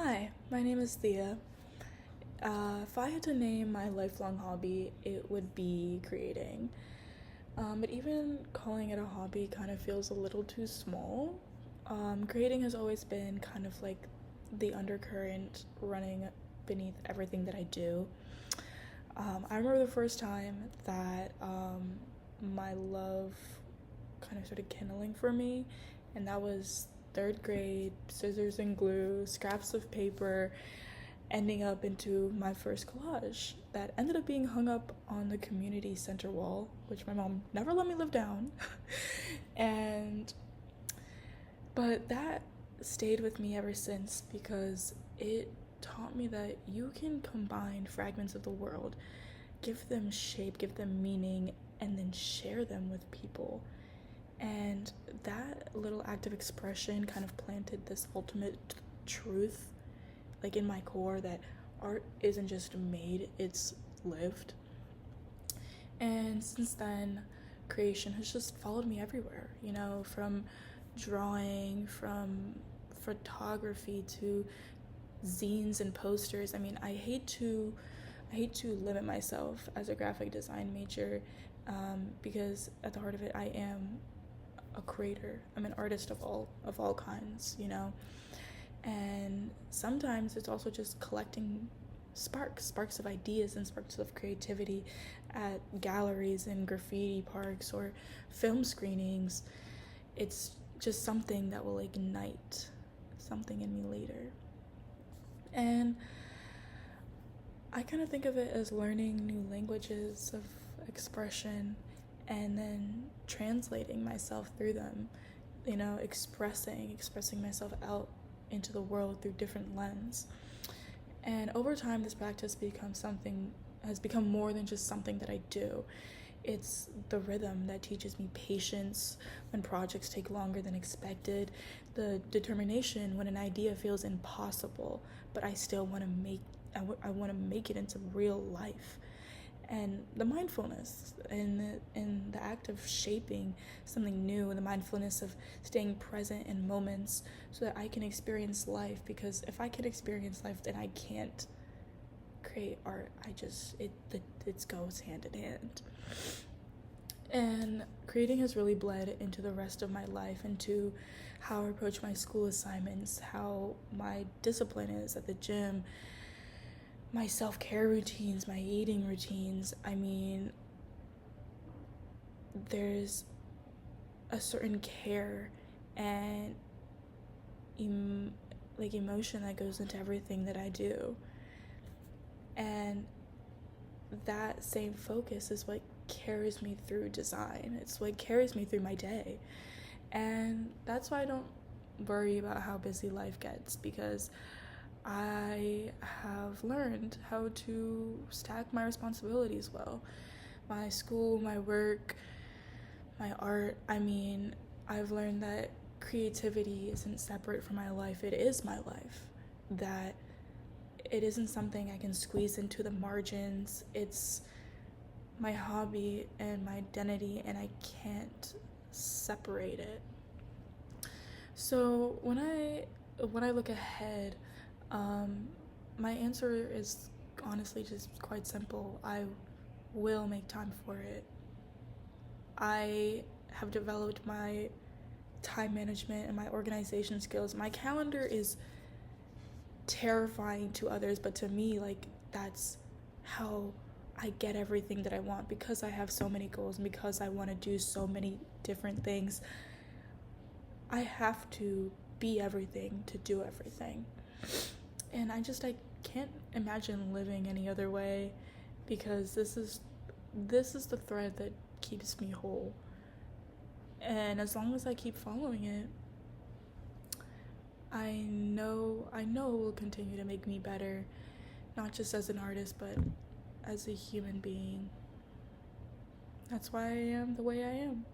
Hi, my name is Thea. If I had to name my lifelong hobby, it would be creating. But even calling it a hobby kind of feels a little too small. Creating has always been kind of like the undercurrent running beneath everything that I do. I remember the first time that my love kind of started kindling for me, and that was third grade, scissors and glue, scraps of paper, ending up into my first collage that ended up being hung up on the community center wall, which my mom never let me live down. and but that stayed with me ever since because it taught me that you can combine fragments of the world, give them shape, give them meaning, and then share them with people. And that little act of expression kind of planted this ultimate truth, like in my core, that art isn't just made, it's lived. And since then, creation has just followed me everywhere, from drawing, from photography to zines and posters. I mean, I hate to limit myself as a graphic design major, because at the heart of it, I am a creator. I'm an artist of all kinds. And sometimes it's also just collecting sparks of ideas and sparks of creativity at galleries and graffiti parks or film screenings. It's just something that will ignite something in me later. And I kind of think of it as learning new languages of expression and then translating myself through them, expressing myself out into the world through different lens. And over time, this practice has become more than just something that I do. It's the rhythm that teaches me patience when projects take longer than expected, the determination when an idea feels impossible, but I still want to I want to make it into real life. And the mindfulness in the act of shaping something new, and the mindfulness of staying present in moments so that I can experience life. Because if I can experience life, then I can't create art. It goes hand in hand. And creating has really bled into the rest of my life, into how I approach my school assignments, how my discipline is at the gym, my self-care routines, my eating routines. I mean, there's a certain care and emotion that goes into everything that I do. And that same focus is what carries me through design. It's what carries me through my day. And that's why I don't worry about how busy life gets, because I have learned how to stack my responsibilities well. My school, my work, my art. I mean, I've learned that creativity isn't separate from my life. It is my life. That it isn't something I can squeeze into the margins. It's my hobby and my identity, and I can't separate it. So when I look ahead, my answer is honestly just quite simple. I will make time for it. I have developed my time management and my organization skills. My calendar is terrifying to others, but to me, that's how I get everything that I want, because I have so many goals and because I want to do so many different things. I have to be everything to do everything. And I can't imagine living any other way, because this is the thread that keeps me whole. And as long as I keep following it, I know it will continue to make me better, not just as an artist, but as a human being. That's why I am the way I am.